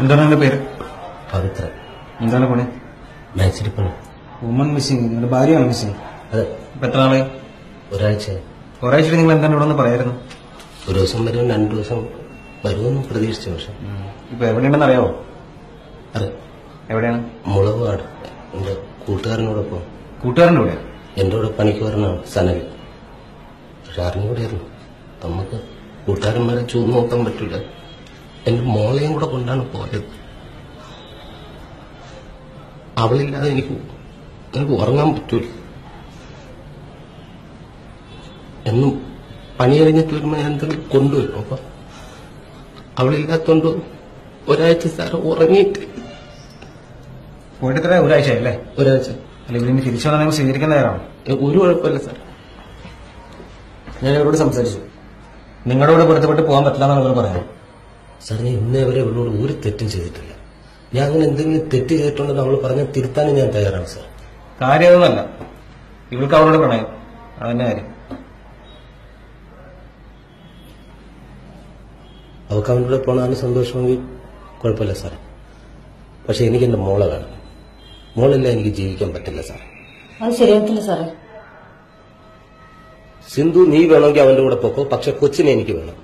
എന്താണ് എന്റെ പേര്? പവിത്ര. എന്താണ് പണി? മാച്ചിരിപ്പണി. Woman missing. നിങ്ങളുടെ ഭാര്യയാണ് മിസ്സിംഗ്. അതെ. ഇപ്പൊ എത്ര നാളെ? ഒരാഴ്ച. ഒരാഴ്ച നിങ്ങൾ എന്താണ് ഇവിടെ ഒന്ന് പറയായിരുന്നു? ഒരു ദിവസം വരും, 2 ദിവസം വരുമെന്ന് പ്രതീക്ഷിച്ചു. പക്ഷെ ഇപ്പൊ എവിടെയുണ്ടെന്ന് അറിയാവോ? അതെ. എവിടെയാണ്? മുളകാട്. എന്റെ കൂട്ടുകാരനോടൊപ്പം. കൂട്ടുകാരൻ്റെ കൂടെ? എന്റെ കൂടെ പണിക്ക് വരണാണ് സനൽ. പക്ഷെ അറിഞ്ഞുകൂടിയായിരുന്നു. നമുക്ക് കൂട്ടുകാരന്മാരെ ചൂന്ന് നോക്കാൻ പറ്റൂല. എന്റെ മോളെയും കൂടെ കൊണ്ടാണ് പോയത്. അവളില്ലാതെ എനിക്ക് ഉറങ്ങാൻ പറ്റൂല. എന്നും പണി കഴിഞ്ഞിട്ട് വരുമ്പോ ഞാൻ എന്തെങ്കിലും കൊണ്ടുവരും. അപ്പൊ അവളില്ലാത്തോണ്ട് ഒരാഴ്ച സാറ് ഉറങ്ങിയിട്ട്. പോയിട്ട് ഇത്ര ഒരാഴ്ച അല്ലേ? ഒരാഴ്ച. അല്ല, ഇവരിന് തിരിച്ചു വന്നാൽ നിങ്ങൾ സ്വീകരിക്കുന്ന നേരമാണ്. ഒരു കുഴപ്പമില്ല സാർ. ഞാൻ ഇവരോട് സംസാരിച്ചു. നിങ്ങളുടെ കൂടെ പൊരുത്തപ്പെട്ട് പോകാൻ പറ്റില്ല എന്നാണ് ഇവർ പറയുന്നത്. സാർ, ഞാൻ ഇന്നേ വരെ ഇവളോട് ഒരു തെറ്റും ചെയ്തിട്ടില്ല. ഞാൻ അങ്ങനെ എന്തെങ്കിലും തെറ്റ് ചെയ്തിട്ടുണ്ടെന്ന് അവൾ പറഞ്ഞാൽ തിരുത്താനും ഞാൻ തയ്യാറാണ് സാർ. കാര്യമൊന്നുമല്ല, ഇവൾക്ക് അവളോട് പ്രണയം, അതന്നെ കാര്യം. അവൾക്ക് അവൻ്റെ പോണാണ് സന്തോഷമെങ്കിൽ കുഴപ്പമില്ല സാർ. പക്ഷെ എനിക്ക് എന്റെ മോളെ വേണം. മോളില്ല എനിക്ക് ജീവിക്കാൻ പറ്റില്ല സാർ. അത് ശരിയാകത്തില്ല സാറേ. സിന്ധു, നീ വേണമെങ്കിൽ അവന്റെ കൂടെ പോക്കോ. പക്ഷെ കൊച്ചിനെ എനിക്ക് വേണം.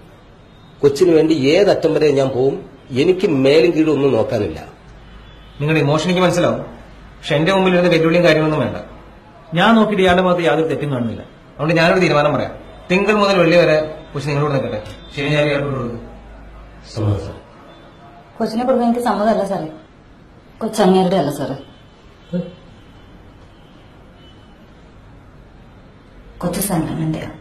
കൊച്ചിന് വേണ്ടി ഏതറ്റം വരെ ഞാൻ പോവും. എനിക്ക് മേലും കീഴും ഒന്നും നോക്കാനില്ല. നിങ്ങളുടെ ഇമോഷൻ എനിക്ക് മനസ്സിലാവും. പക്ഷെ എന്റെ മുമ്പിൽ ഇരുന്ന് വെല്ലുവിളിയും കാര്യങ്ങളൊന്നും വേണ്ട. ഞാൻ നോക്കിയിട്ട് ഇയാളുടെ ഭാഗത്ത് യാതൊരു തെറ്റും കാണുന്നില്ല. അതുകൊണ്ട് ഞാനൊരു തീരുമാനം പറയാം. തിങ്കൾ മുതൽ വെള്ളി വരെ കൊച്ചു നിങ്ങളോട് നിൽക്കട്ടെ. ശരി, ഞാൻ ഇയാളോട് കൊടുക്കും. കൊച്ചിനെ കൊടുക്കാൻ എനിക്ക് സമ്മതമല്ല സാറേ. കൊച്ചങ്ങേരുടെ അല്ല സാറേ. കൊച്ചു സംഘടനന്റെയാണ്.